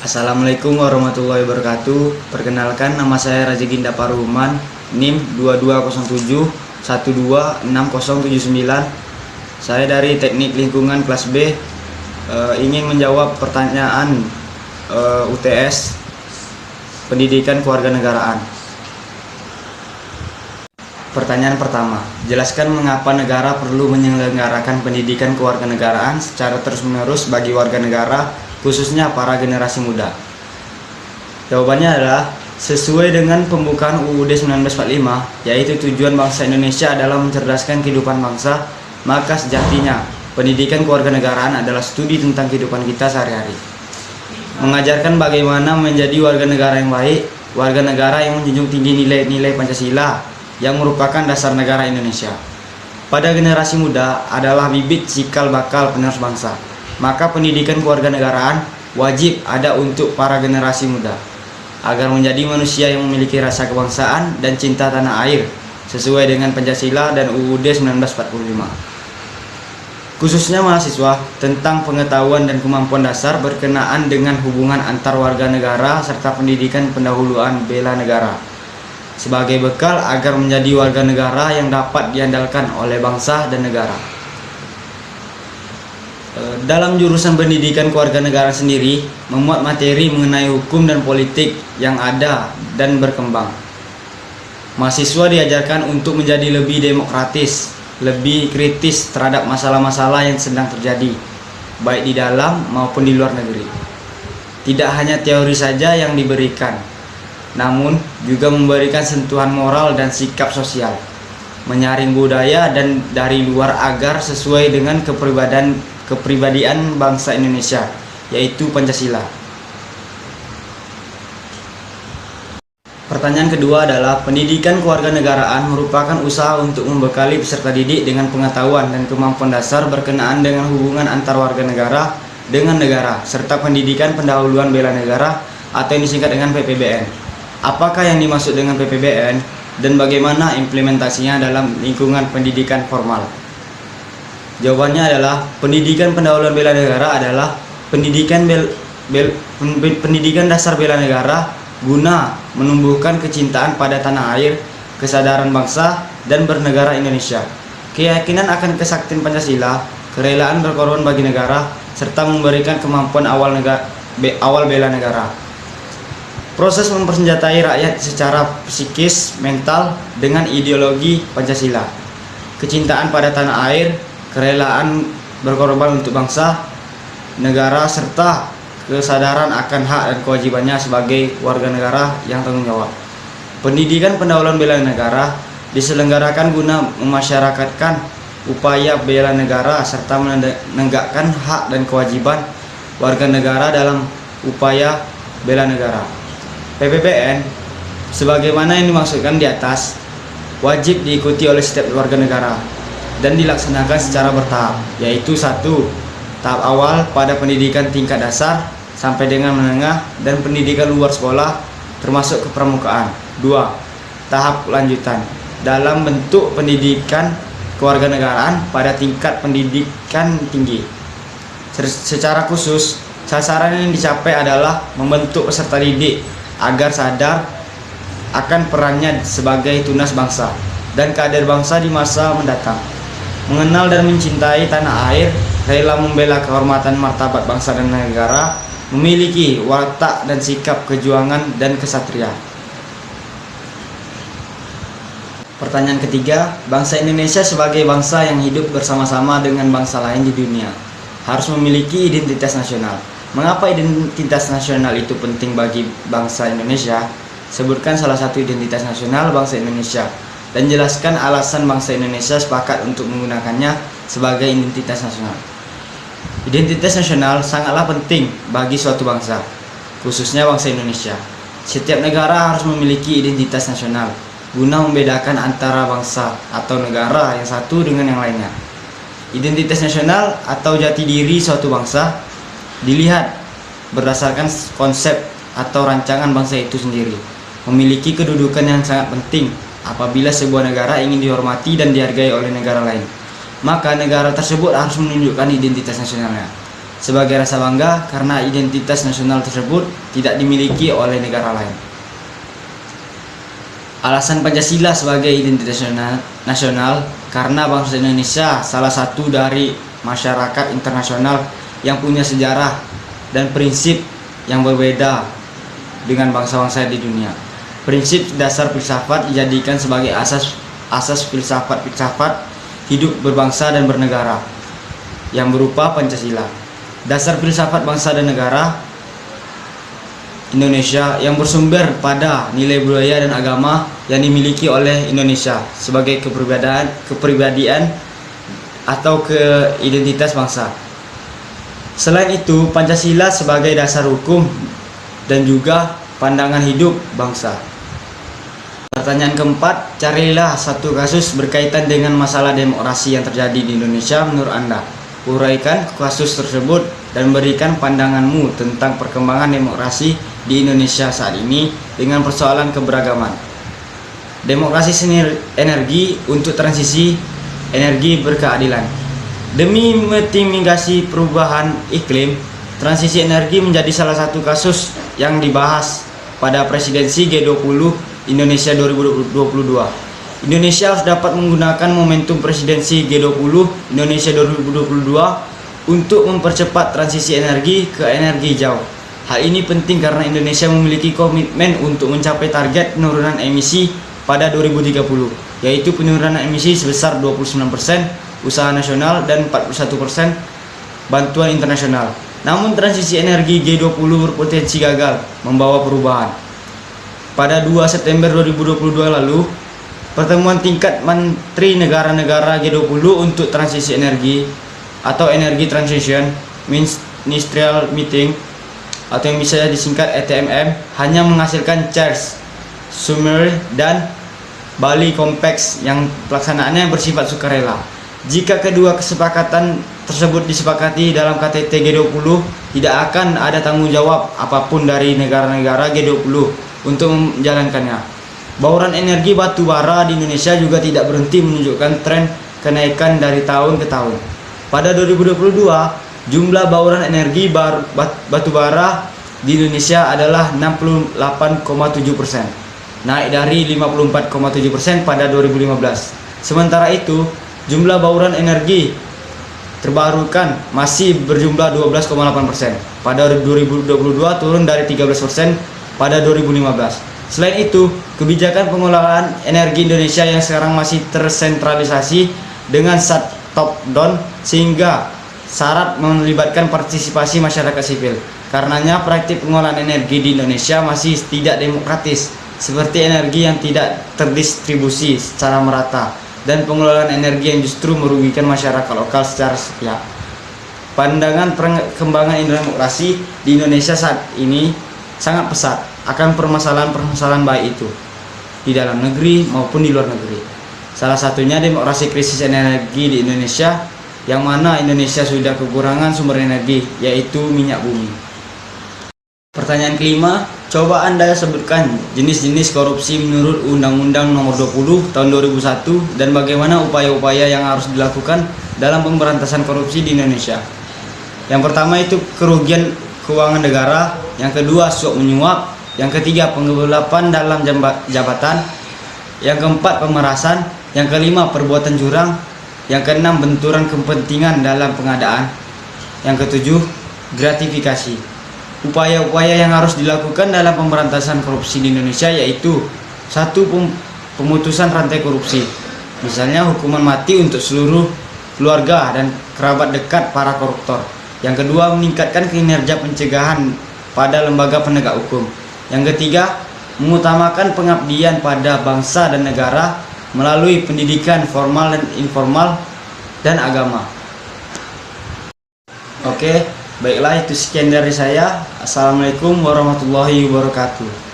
Assalamualaikum warahmatullahi wabarakatuh. Perkenalkan, nama saya Razeginda Paruman, NIM 2207 126079. Saya dari Teknik Lingkungan kelas B. Ingin menjawab pertanyaan UTS Pendidikan Kewarganegaraan. Pertanyaan pertama, jelaskan mengapa negara perlu menyelenggarakan pendidikan kewarganegaraan secara terus-menerus bagi warga negara, khususnya para generasi muda. Jawabannya adalah sesuai dengan pembukaan UUD 1945, yaitu tujuan bangsa Indonesia adalah mencerdaskan kehidupan bangsa, maka sejatinya pendidikan kewarganegaraan adalah studi tentang kehidupan kita sehari-hari. Mengajarkan bagaimana menjadi warga negara yang baik, warga negara yang menjunjung tinggi nilai-nilai Pancasila yang merupakan dasar negara Indonesia. Pada generasi muda adalah bibit cikal bakal penerus bangsa. Maka pendidikan kewarganegaraan wajib ada untuk para generasi muda agar menjadi manusia yang memiliki rasa kebangsaan dan cinta tanah air sesuai dengan Pancasila dan UUD 1945. Khususnya mahasiswa, tentang pengetahuan dan kemampuan dasar berkenaan dengan hubungan antar warga negara serta pendidikan pendahuluan bela negara sebagai bekal agar menjadi warga negara yang dapat diandalkan oleh bangsa dan negara. Dalam jurusan pendidikan kewarganegaraan sendiri memuat materi mengenai hukum dan politik yang ada dan berkembang. Mahasiswa diajarkan untuk menjadi lebih demokratis, lebih kritis terhadap masalah-masalah yang sedang terjadi, baik di dalam maupun di luar negeri. Tidak hanya teori saja yang diberikan, namun juga memberikan sentuhan moral dan sikap sosial, menyaring budaya dan dari luar agar sesuai dengan kepribadian bangsa Indonesia, yaitu Pancasila. Pertanyaan kedua adalah, pendidikan kewarganegaraan merupakan usaha untuk membekali peserta didik dengan pengetahuan dan kemampuan dasar berkenaan dengan hubungan antar warga negara dengan negara, serta pendidikan pendahuluan bela negara atau yang disingkat dengan PPBN. Apakah yang dimaksud dengan PPBN dan bagaimana implementasinya dalam lingkungan pendidikan formal? Jawabannya adalah, pendidikan pendahuluan bela negara adalah pendidikan dasar bela negara guna menumbuhkan kecintaan pada tanah air, kesadaran bangsa dan bernegara Indonesia, keyakinan akan kesaktian Pancasila, kerelaan berkorban bagi negara, serta memberikan kemampuan awal bela negara. Proses mempersenjatai rakyat secara psikis, mental dengan ideologi Pancasila, kecintaan pada tanah air, kerelaan berkorban untuk bangsa, negara, serta kesadaran akan hak dan kewajibannya sebagai warga negara yang tanggung jawab. Pendidikan pendahuluan bela negara diselenggarakan guna memasyarakatkan upaya bela negara serta menegakkan hak dan kewajiban warga negara dalam upaya bela negara. PPBN, sebagaimana yang dimaksudkan di atas, wajib diikuti oleh setiap warga negara dan dilaksanakan secara bertahap, yaitu 1. Tahap awal pada pendidikan tingkat dasar sampai dengan menengah dan pendidikan luar sekolah termasuk kepramukaan. 2. Tahap lanjutan dalam bentuk pendidikan kewarganegaraan pada tingkat pendidikan tinggi. Secara khusus, sasaran yang dicapai adalah membentuk peserta didik agar sadar akan perannya sebagai tunas bangsa dan kader bangsa di masa mendatang, mengenal dan mencintai tanah air, rela membela kehormatan martabat bangsa dan negara, memiliki watak dan sikap kejuangan dan kesatria. Pertanyaan ketiga, bangsa Indonesia sebagai bangsa yang hidup bersama-sama dengan bangsa lain di dunia harus memiliki identitas nasional. Mengapa identitas nasional itu penting bagi bangsa Indonesia? Sebutkan salah satu identitas nasional bangsa Indonesia dan jelaskan alasan bangsa Indonesia sepakat untuk menggunakannya sebagai identitas nasional. Identitas nasional sangatlah penting bagi suatu bangsa, khususnya bangsa Indonesia. Setiap negara harus memiliki identitas nasional guna membedakan antara bangsa atau negara yang satu dengan yang lainnya. Identitas nasional atau jati diri suatu bangsa dilihat berdasarkan konsep atau rancangan bangsa itu sendiri, memiliki kedudukan yang sangat penting apabila sebuah negara ingin dihormati dan dihargai oleh negara lain. Maka negara tersebut harus menunjukkan identitas nasionalnya. sebagai rasa bangga karena identitas nasional tersebut tidak dimiliki oleh negara lain. Alasan Pancasila sebagai identitas nasional karena bangsa Indonesia salah satu dari masyarakat internasional yang punya sejarah dan prinsip yang berbeda dengan bangsa-bangsa di dunia. Prinsip dasar filsafat dijadikan sebagai asas filsafat hidup berbangsa dan bernegara yang berupa Pancasila. Dasar filsafat bangsa dan negara Indonesia yang bersumber pada nilai budaya dan agama yang dimiliki oleh Indonesia sebagai kepribadian atau keidentitas bangsa. Selain itu, Pancasila sebagai dasar hukum dan juga pandangan hidup bangsa. Pertanyaan keempat, carilah satu kasus berkaitan dengan masalah demokrasi yang terjadi di Indonesia menurut Anda. Uraikan kasus tersebut dan berikan pandanganmu tentang perkembangan demokrasi di Indonesia saat ini dengan persoalan keberagaman. Demokrasi energi untuk transisi energi berkeadilan. Demi mitigasi perubahan iklim, transisi energi menjadi salah satu kasus yang dibahas pada presidensi G20 Indonesia 2022. Indonesia harus dapat menggunakan momentum presidensi G20 Indonesia 2022 untuk mempercepat transisi energi ke energi hijau. Hal ini penting karena Indonesia memiliki komitmen untuk mencapai target penurunan emisi pada 2030, yaitu penurunan emisi sebesar 29% usaha nasional dan 41% bantuan internasional. Namun transisi energi G20 berpotensi gagal membawa perubahan. Pada 2 September 2022 lalu, pertemuan tingkat menteri negara-negara G20 untuk transisi energi atau Energy Transition Ministerial Meeting atau yang bisa disingkat ETMM hanya menghasilkan CHARS, Summary dan Bali Compact yang pelaksanaannya bersifat sukarela. Jika kedua kesepakatan tersebut disepakati dalam KTT G20, tidak akan ada tanggung jawab apapun dari negara-negara G20 untuk menjalankannya. Bauran energi batu bara di Indonesia juga tidak berhenti menunjukkan tren kenaikan dari tahun ke tahun. Pada 2022, jumlah bauran energi batu bara di Indonesia adalah 68,7%, naik dari 54,7% pada 2015. Sementara itu, jumlah bauran energi terbarukan masih berjumlah 12,8%. Pada 2022 turun dari 13% pada 2015. Selain itu, kebijakan pengelolaan energi Indonesia yang sekarang masih tersentralisasi dengan top down sehingga syarat melibatkan partisipasi masyarakat sipil. Karenanya praktik pengelolaan energi di Indonesia masih tidak demokratis, seperti energi yang tidak terdistribusi secara merata dan pengelolaan energi yang justru merugikan masyarakat lokal secara sepihak. Pandangan perkembangan demokrasi di Indonesia saat ini sangat pesat akan permasalahan-permasalahan baik itu di dalam negeri maupun di luar negeri. Salah satunya demokrasi krisis energi di Indonesia, yang mana Indonesia sudah kekurangan sumber energi, yaitu minyak bumi. Pertanyaan kelima, coba Anda sebutkan jenis-jenis korupsi menurut Undang-Undang Nomor 20 Tahun 2001 dan bagaimana upaya-upaya yang harus dilakukan dalam pemberantasan korupsi di Indonesia. Yang pertama itu kerugian keuangan negara, yang kedua suap menyuap, yang ketiga penggelapan dalam jabatan, yang keempat pemerasan, yang kelima perbuatan curang, yang keenam benturan kepentingan dalam pengadaan, yang ketujuh gratifikasi. Upaya-upaya yang harus dilakukan dalam pemberantasan korupsi di Indonesia yaitu: 1. Pemutusan rantai korupsi, misalnya hukuman mati untuk seluruh keluarga dan kerabat dekat para koruptor. Yang kedua, meningkatkan kinerja pencegahan pada lembaga penegak hukum. Yang ketiga, mengutamakan pengabdian pada bangsa dan negara melalui pendidikan formal dan informal dan agama. Oke, baiklah, itu sekian dari saya. Assalamualaikum warahmatullahi wabarakatuh.